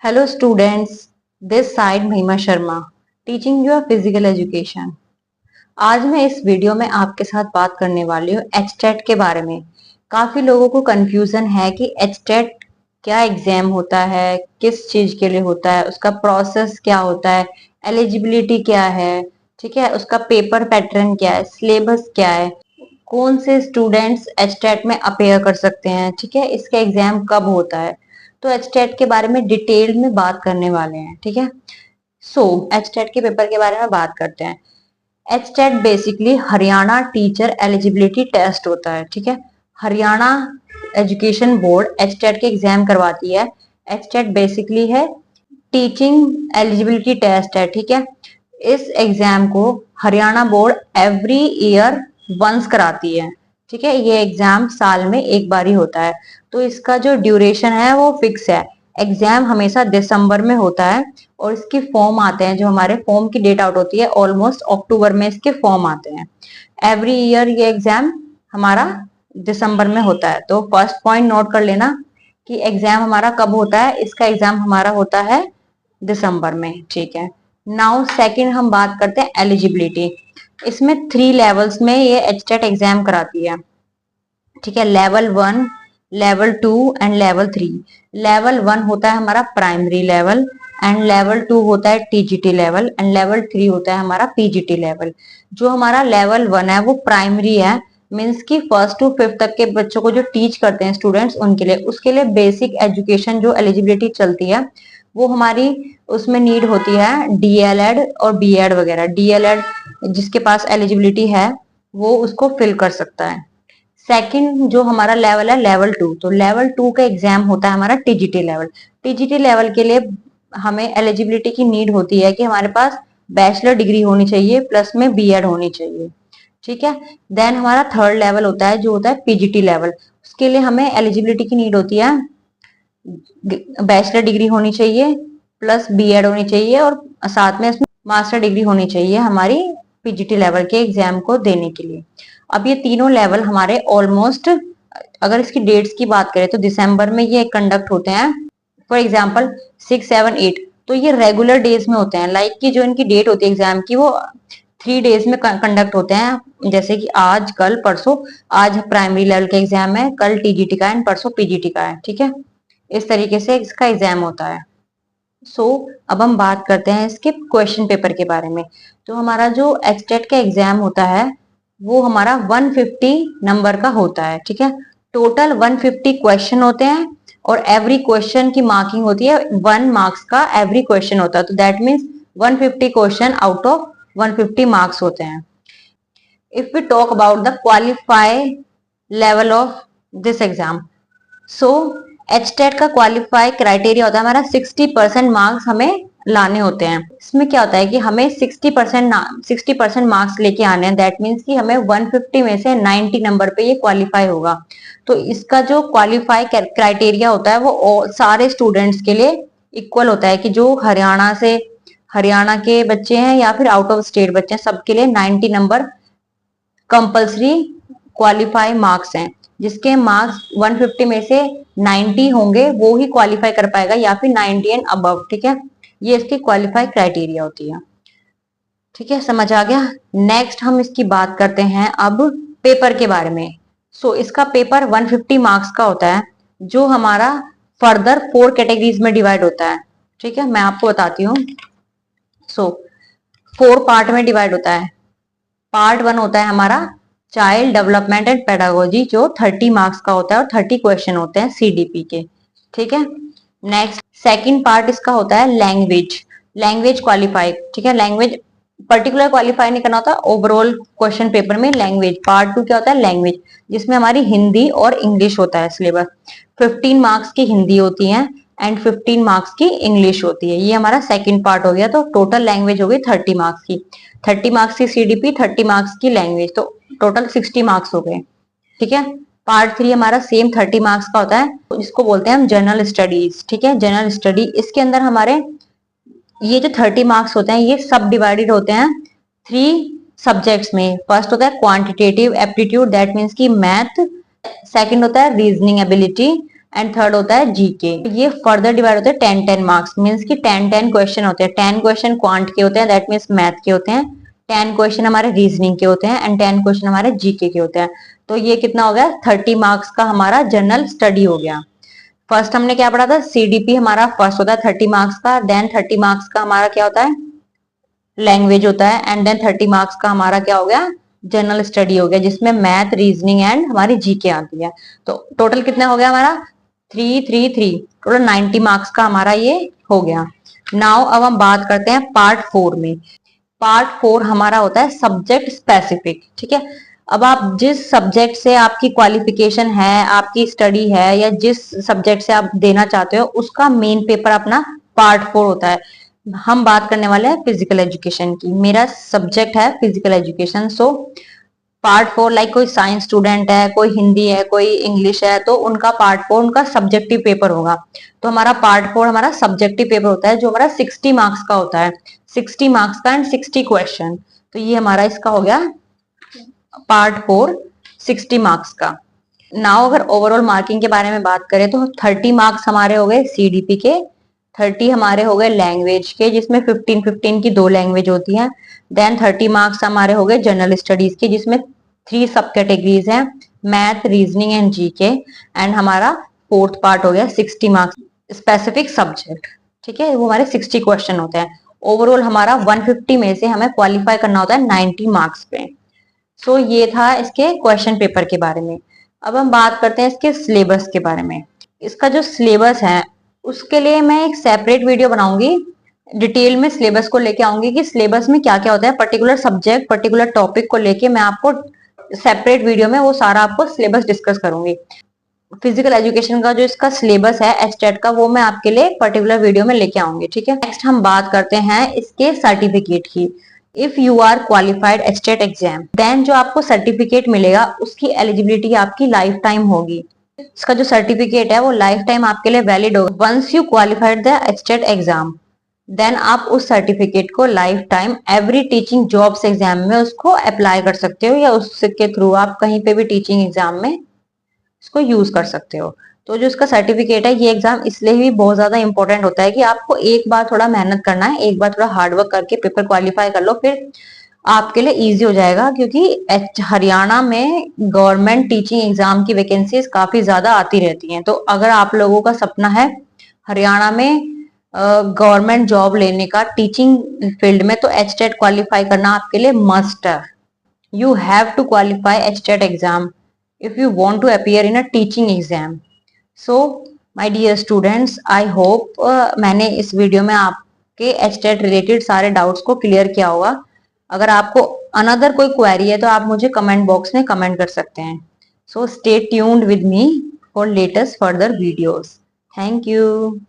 Hello students, this side महिमा Sharma, teaching your physical education. आज मैं इस वीडियो में आपके साथ बात करने वाली हूँ एचटेट के बारे में। काफी लोगों को कंफ्यूजन है कि एचटेट क्या एग्जाम होता है, किस चीज के लिए होता है, उसका प्रोसेस क्या होता है, एलिजिबिलिटी क्या है, ठीक है, उसका पेपर पैटर्न क्या है, सिलेबस क्या है, कौन से स्टूडेंट्स एचटेट में अपेयर कर सकते हैं, ठीक है, इसका एग्जाम कब होता है। तो एचटेट के बारे में डिटेल में बात करने वाले हैं, ठीक है। सो एचटेट के पेपर के बारे में बात करते हैं। HTET basically Haryana teacher eligibility test होता है, ठीक है। हरियाणा एजुकेशन बोर्ड एचटेट के एग्जाम करवाती है। एचटेट बेसिकली है टीचिंग एलिजिबिलिटी टेस्ट है, ठीक है। इस एग्जाम को Haryana board every year once कराती है, ठीक है। ये एग्जाम साल में एक बार ही होता है, तो इसका जो ड्यूरेशन है वो फिक्स है। एग्जाम हमेशा दिसंबर में होता है और इसके फॉर्म आते हैं, जो हमारे फॉर्म की डेट आउट होती है ऑलमोस्ट अक्टूबर में इसके फॉर्म आते हैं। एवरी ईयर ये एग्जाम हमारा दिसंबर में होता है। तो फर्स्ट पॉइंट नोट कर लेना कि एग्जाम हमारा कब होता है। इसका एग्जाम हमारा होता है दिसंबर में, ठीक है। नाउ सेकंड हम बात करते हैं एलिजिबिलिटी। इसमें 3 लेवल्स में ये एचटेट एग्जाम कराती है, ठीक है। Level 1, level 2 and level 3। Level 1 होता है हमारा प्राइमरी लेवल एंड लेवल 2 होता है टीजीटी लेवल एंड लेवल 3 होता है हमारा पीजीटी लेवल। जो हमारा लेवल 1 है वो प्राइमरी है, मीन्स की फर्स्ट टू फिफ्थ तक के बच्चों को जो टीच करते हैं स्टूडेंट्स उनके लिए, उसके लिए बेसिक एजुकेशन जो एलिजिबिलिटी चलती है वो हमारी उसमें नीड होती है डीएलएड और बीएड वगैरह। डीएलएड जिसके पास एलिजिबिलिटी है वो उसको फिल कर सकता है। सेकंड जो हमारा लेवल है लेवल 2, तो लेवल 2 का एग्जाम होता है हमारा टीजीटी लेवल। टीजीटी लेवल के लिए हमें एलिजिबिलिटी की नीड होती है कि हमारे पास बैचलर डिग्री होनी चाहिए प्लस में बीएड होनी चाहिए, ठीक है। देन हमारा थर्ड लेवल होता है जो होता है पीजीटी लेवल। उसके लिए हमें एलिजिबिलिटी की नीड होती है बैचलर डिग्री होनी चाहिए प्लस बीएड होनी चाहिए और साथ में इसमें मास्टर डिग्री होनी चाहिए हमारी पीजीटी लेवल के एग्जाम को देने के लिए। अब ये तीनों लेवल हमारे ऑलमोस्ट, अगर इसकी डेट्स की बात करें तो दिसंबर में ये कंडक्ट होते हैं। फॉर एग्जांपल 6, 7, 8 तो ये रेगुलर डेज में होते हैं। लाइक की जो इनकी डेट होती है एग्जाम की वो 3 डेज में कंडक्ट होते हैं, जैसे कि आज, कल, परसों। आज प्राइमरी लेवल का एग्जाम है, कल टीजीटी का एंड परसों पीजीटी का है, ठीक है। इस तरीके से इसका एग्जाम होता है। अब हम बात करते हैं इसके क्वेश्चन पेपर के बारे में। तो हमारा जो एचटेट का एग्जाम होता है वो हमारा 150 नंबर का होता है, ठीक है। टोटल 150 क्वेश्चन होते हैं और एवरी क्वेश्चन की मार्किंग होती है 1 मार्क्स का एवरी क्वेश्चन होता है। तो that means 150 question out of 150 marks होते हैं। If we talk about the qualify level of this exam, so HTET का क्वालिफाई क्राइटेरिया होता है हमारा 60% मार्क्स हमें लाने होते हैं। इसमें क्या होता है कि हमें 60% मार्क्स लेके आने हैं। दैट मीन्स कि हमें 150 में से 90 नंबर पे ये क्वालिफाई होगा। तो इसका जो क्वालिफाई क्राइटेरिया होता है वो सारे स्टूडेंट्स के लिए इक्वल होता है कि जो हरियाणा के बच्चे हैं या फिर आउट ऑफ स्टेट बच्चे हैं, सबके लिए 90 नंबर कंपल्सरी क्वालिफाई मार्क्स हैं। जिसके मार्क्स 150 में से 90 होंगे वो ही क्वालिफाई कर पाएगा या फिर 90 एंड अबव, ठीक है। ये इसकी क्वालिफाई क्राइटेरिया होती है, ठीक है। समझ आ गया। नेक्स्ट हम इसकी बात करते हैं अब पेपर के बारे में। इसका पेपर 150 मार्क्स का होता है जो हमारा फर्दर 4 कैटेगरीज में डिवाइड होता है, ठीक है। मैं आपको बताती हूँ। 4 पार्ट में डिवाइड होता है। पार्ट 1 होता है हमारा चाइल्ड डेवलपमेंट एंड पेडागोजी जो 30 मार्क्स का होता है और 30 क्वेश्चन होते हैं सीडीपी के, ठीक है। नेक्स्ट सेकंड पार्ट इसका होता है लैंग्वेज क्वालिफाई, ठीक है। लैंग्वेज पर्टिकुलर क्वालिफाई नहीं करना होता, ओवरऑल क्वेश्चन पेपर में लैंग्वेज। पार्ट 2 क्या होता है लैंग्वेज, जिसमें हमारी हिंदी और इंग्लिश होता है सिलेबस। 15 मार्क्स की हिंदी होती है एंड 15 मार्क्स की इंग्लिश होती है। ये हमारा सेकंड पार्ट हो गया। तो टोटल लैंग्वेज हो गई 30 मार्क्स की, 30 मार्क्स की सीडीपी, 30 मार्क्स की लैंग्वेज, तो टोटल 60 मार्क्स हो गए, ठीक है। पार्ट 3 हमारा सेम 30 मार्क्स का होता है, इसको बोलते हैं हम जनरल स्टडीज, ठीक है। जनरल स्टडी, इसके अंदर हमारे ये जो 30 मार्क्स होते हैं ये सब डिवाइडेड होते हैं 3 सब्जेक्ट्स में। फर्स्ट होता है क्वांटिटेटिव एप्टीट्यूड, दैट मीन्स की मैथ। सेकंड होता है रीजनिंग एबिलिटी, एंड थर्ड होता है जीके। ये फर्दर डिवाइड होते हैं 10-10 मार्क्स, मीन्स कि 10-10 क्वेश्चन होते हैं। 10 क्वेश्चन क्वांट के होते हैं, दैट मीन्स मैथ के होते हैं। 10 क्वेश्चन हमारे रीजनिंग के होते हैं एंड 10 क्वेश्चन हमारे जीके के होते हैं। तो ये कितना हो गया, 30 मार्क्स का हमारा जनरल स्टडी हो गया। फर्स्ट हमने क्या पढ़ा था, सीडीपी हमारा फर्स्ट होता है 30 मार्क्स का, देन 30 मार्क्स का हमारा क्या होता है, लैंग्वेज होता है, एंड देन 30 मार्क्स का हमारा क्या हो गया, जनरल स्टडी हो गया, जिसमें मैथ, रीजनिंग एंड हमारी जीके आती है। तो टोटल कितना हो गया हमारा, 333, टोटल 90 मार्क्स का हमारा ये हो गया। नाउ अब हम बात करते हैं पार्ट 4 में। पार्ट 4 हमारा होता है सब्जेक्ट स्पेसिफिक। ठीक है, अब आप जिस सब्जेक्ट से आपकी क्वालिफिकेशन है, आपकी स्टडी है, या जिस सब्जेक्ट से आप देना चाहते हो, उसका मेन पेपर अपना पार्ट 4 होता है। हम बात करने वाले हैं फिजिकल एजुकेशन की। मेरा सब्जेक्ट है physical education, so part 4 like कोई साइंस स्टूडेंट है, कोई हिंदी है, कोई इंग्लिश है, तो उनका पार्ट 4 उनका सब्जेक्टिव पेपर होगा। तो हमारा पार्ट 4 हमारा सब्जेक्टिव पेपर होता है, जो हमारा 60 मार्क्स का होता है, 60 मार्क्स का एंड 60 क्वेश्चन। तो ये हमारा इसका हो गया पार्ट 4 60 मार्क्स का। नाउ अगर ओवरऑल मार्किंग के बारे में बात करें तो 30 मार्क्स हमारे हो गए सीडीपी के, 30 हमारे हो गए लैंग्वेज के, जिसमें 15-15 की 2 लैंग्वेज होती हैं। देन 30 मार्क्स हमारे हो गए जनरल स्टडीज के, जिसमें 3 सब कैटेगरीज हैं, math, reasoning and GK. And हमारा फोर्थ पार्ट हो गया 60 मार्क्स स्पेसिफिक सब्जेक्ट। ठीक है, वो हमारे 60 क्वेश्चन होते हैं। ओवरऑल हमारा 150 में से हमें क्वालिफाई करना होता है 90 मार्क्स पे। सो ये था इसके क्वेश्चन पेपर के बारे में। अब हम बात करते हैं इसके सिलेबस के बारे में। इसका जो सिलेबस है उसके लिए मैं एक सेपरेट वीडियो बनाऊंगी, डिटेल में सिलेबस को लेके आऊंगी कि सिलेबस में क्या क्या होता है, पर्टिकुलर सब्जेक्ट, पर्टिकुलर टॉपिक को लेके मैं आपको सेपरेट वीडियो में वो सारा आपको सिलेबस डिस्कस करूंगी। फिजिकल एजुकेशन का जो इसका सिलेबस है एचटेट का, वो मैं आपके लिए पर्टिकुलर वीडियो में लेके आऊंगी। ठीक है, नेक्स्ट हम बात करते हैं इसके सर्टिफिकेट की। If you are qualified HTET exam, then जो आपको सर्टिफिकेट मिलेगा उसकी एलिजिबिलिटी आपकी लाइफ टाइम होगी। इसका जो सर्टिफिकेट है वो लाइफ टाइम आपके लिए वैलिड होगा। Once you qualified the HTET exam, then आप उस सर्टिफिकेट को lifetime every teaching jobs exam में उसको अप्लाई कर सकते हो, या उसके थ्रू आप कहीं पे भी टीचिंग एग्जाम में इसको यूज कर सकते हो। तो जो इसका सर्टिफिकेट है, ये एग्जाम इसलिए भी बहुत ज्यादा इंपॉर्टेंट होता है कि आपको एक बार थोड़ा मेहनत करना है, एक बार थोड़ा हार्डवर्क करके पेपर क्वालिफाई कर लो, फिर आपके लिए इजी हो जाएगा। क्योंकि हरियाणा में गवर्नमेंट टीचिंग एग्जाम की वैकेंसीज काफी ज्यादा आती रहती हैं। तो अगर आप लोगों का सपना है हरियाणा में गवर्नमेंट जॉब लेने का टीचिंग फील्ड में, तो एचटेट क्वालिफाई करना आपके लिए मस्ट है। You have to qualify HTET exam if you want to appear in a teaching exam. So, my dear students, I hope मैंने इस वीडियो में आपके HTET रिलेटेड सारे डाउट्स को क्लियर किया होगा। अगर आपको अनदर कोई क्वेरी है तो आप मुझे कमेंट बॉक्स में कमेंट कर सकते हैं। So, stay tuned with me for latest further videos. Thank you.